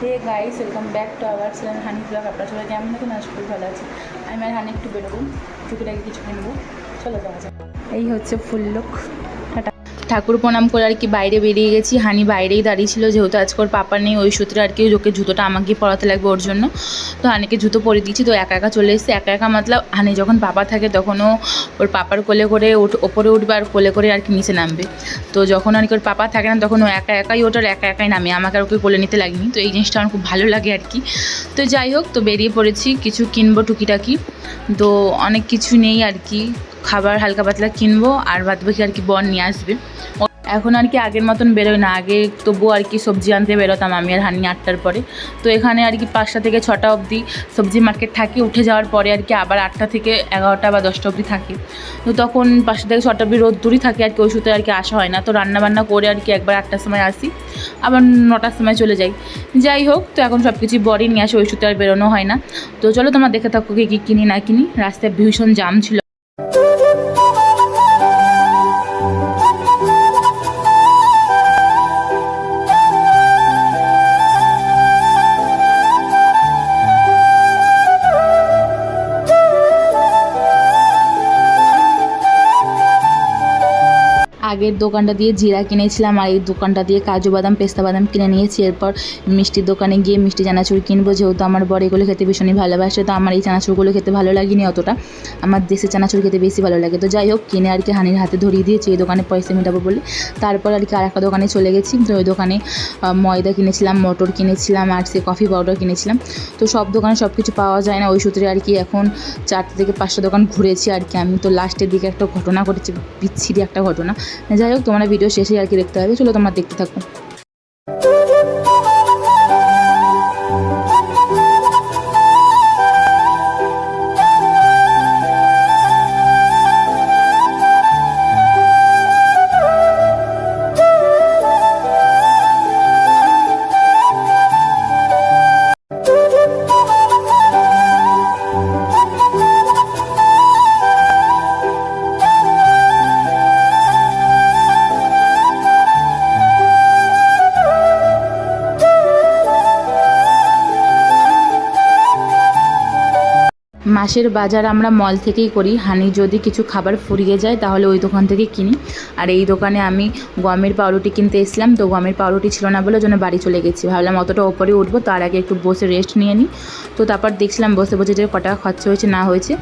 Hey guys, welcome back to our channel Honey Blog. আপনারা সবাই কেমন আছেন? আজ খুব ভালো আছে। আমি আর হানি একটু বেরোবো, টুকিটাকি কিছু কিনবো, চলে যাওয়া যাক। এই হচ্ছে ফুল লোক। ঠাকুর প্রণাম করে আর কি বাইরে বেরিয়ে গেছি। হানি বাইরেই দাঁড়িয়ে ছিল, যেহেতু আজকে ওর পাপা নেই ওই সূত্রে আর কি ওকে জুতোটা আমাকে পরাতে লাগবে ওর জন্য। তো হানিকে জুতো পরিয়ে দিয়েছি। তো একা একা চলে এসেছে। একা একা মতলব হানি যখন পাপা থাকে তখনও ওর পাপার কোলে করে ওপরে উঠবে আর কোলে করে আর কি নিচে নামবে। তো যখন আর কি ওর পাপা থাকে না তখন ও একা একাই ওটার একা একাই নামে, আমাকে আর ওকে কোলে নিতে লাগেনি। তো এই জিনিসটা আমার খুব ভালো লাগে আর কি। তো যাই হোক, তো বেরিয়ে পড়েছি, কিছু কিনবো টুকিটাকি। তো অনেক কিছু নেই আর কি, খাবার হালকা পাতলা কিনবো আর বাদ বাকি আর কি বর নিয়ে আসবে। এখন আর কি আগের মতন বেরোয় না, আগে তবুও আর কি সবজি আনতে বেরোতাম আমি আর হানি 8টার পরে। তো এখানে আর কি 5টা থেকে 6টা অবধি সবজি মার্কেট থাকে, উঠে যাওয়ার পরে আর কি আবার 8টা থেকে 11টা বা 10টা অবধি থাকে। তো তখন 5টা থেকে 6টা অবধি রোদ্দুরই থাকে আর কি, ওই সূত্রে আর কি আসা হয় না। তো রান্নাবান্না করে আর কি একবার 8টার সময় আসি, আবার 9টার সময় চলে যাই। যাই হোক, তো এখন সব কিছু বরই নিয়ে আসে, ওই সূত্রে আর বেরোনো হয় না। তো চলো তোমরা দেখে থাকো কী কিনি না কিনি। রাস্তায় ভীষণ জাম ছিল। আগের দোকানটা দিয়ে জিরা কিনেছিলাম আর এই দোকানটা দিয়ে কাজু বাদাম পেস্তা বাদাম কিনে নিয়েছি। এরপর মিষ্টির দোকানে গিয়ে মিষ্টি চানাচুর কিনবো, যেহেতু আমার বর এগুলো খেতে ভীষণই ভালোবাসে। তো আমার এই চানাচুরগুলো খেতে ভালো লাগেনি অতটা, আমার দেশের চানাচুর খেতে বেশি ভালো লাগে। তো যাই হোক, কিনে আর কি হানির হাতে ধরিয়ে দিয়েছি এই দোকানে পয়সা মেটাবো বলে। তারপর আর কি আর একটা দোকানে চলে গেছি। তো ওই দোকানে ময়দা কিনেছিলাম, মটর কিনেছিলাম আর সে কফি পাউডার কিনেছিলাম। তো সব দোকানে সব কিছু পাওয়া যায় না, ওই সূত্রে আর কি এখন 4 থেকে 5টা দোকান ঘুরেছি আর কি আমি। তো লাস্টের দিকে একটা ঘটনা ঘটেছে, বিচ্ছিরি একটা ঘটনা। যাই হোক, তোমরা ভিডিও শেষে আর কি দেখতে হবে, চলো তোমরা দেখতে থাকো। মাসের বাজার আমরা মল থেকেই করি। হানি যদি কিছু খাবার ফুরিয়ে যায় তাহলে ওই দোকান থেকে কিনি। আর এই দোকানে আমি গমের পাউরুটি কিনতে এসেছিলাম, তো গমের পাউরুটি ছিল না বলে জন্য বাড়ি চলে গেছি। ভাবলাম অতটা ওপরে উঠবো, তার আগে একটু বসে রেস্ট নিয়ে নিই। তো তারপর দেখছিলাম বসে বসে যে কটা খরচা হয়েছে না হয়েছে।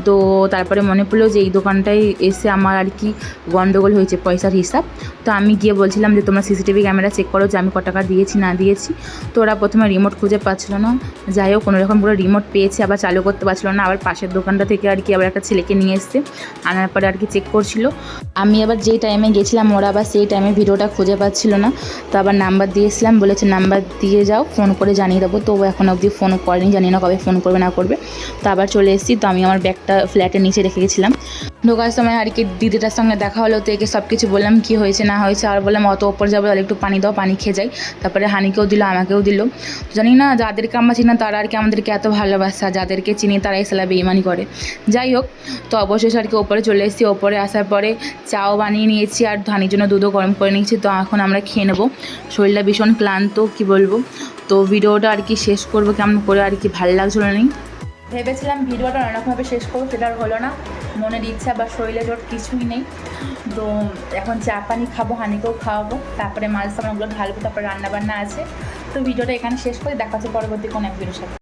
তো তারপরে মনে পড়লো যে এই দোকানটায় এসে আমার আর কি গন্ডগোল হয়েছে পয়সার হিসাব। তো আমি গিয়ে বলছিলাম যে তোমরা সিসিটিভি ক্যামেরা চেক করো যে আমি কত টাকা দিয়েছি না দিয়েছি। তো ওরা প্রথমে রিমোট খুঁজে পাচ্ছিলো না। যাই হোক, কোনোরকম পুরো রিমোট পেয়েছে, আবার চালু করতে পারছিলো না। আবার পাশের দোকানটা থেকে আর কি আবার একটা ছেলেকে নিয়ে এসছে, আনার পরে আর কি চেক করছিল। আমি আবার যেই টাইমে গেছিলাম ওরা আবার সেই টাইমে ভিডিওটা খুঁজে পাচ্ছিল না। তো আবার নাম্বার দিয়েছিলাম, বলেছে নাম্বার দিয়ে যাও, ফোন করে জানিয়ে দেবো। তো ও এখন অবধি ফোন করেনি, জানি না কবে ফোন করবে না করবে। তো আবার চলে এসেছি। তো আমি আমার ব্যাগটা ফ্ল্যাটের নিচে রেখে গেছিলাম। ঢোকার সময় আর কি দিদিটার সঙ্গে দেখা হলো, তো একে সব কিছু বললাম কী হয়েছে না হয়েছে। আর বললাম অত ওপর যাবো, তাহলে একটু পানি দাও, পানি খেয়ে যাই। তারপরে হানিকেও দিল, আমাকেও দিল। জানি না যাদেরকে আমরা চিনি না তারা আর কি আমাদেরকে এত ভালোবাসা, যাদেরকে চিনি তারাই সালা বেইমানি করে। যাই হোক, তো অবশেষে আর কি ওপরে চলে এসেছি। ওপরে আসার পরে চাও বানিয়ে নিয়েছি আর হানির জন্য দুধও গরম করে নিয়েছি। তো এখন আমরা খেয়ে নেবো। শরীরটা ভীষণ ক্লান্ত, কি বলবো। তো ভিডিওটা আর কি শেষ করবো কেমন করে আর কি, ভালো লাগছিল না। ভেবেছিলাম ভিডিওটা অন্যরকমভাবে শেষ করবো, সেটা আর হলো না। মনের ইচ্ছা বা শরীরে জোর কিছুই নেই। তো এখন চা পানি খাবো, হানিকেও খাওয়াবো, তারপরে মাছ সামানগুলো ঢালবো, তারপরে রান্নাবান্না আছে। তো ভিডিওটা এখানে শেষ করে দেখা হচ্ছে পরবর্তী কোনো এক ভিডিওর সাথে।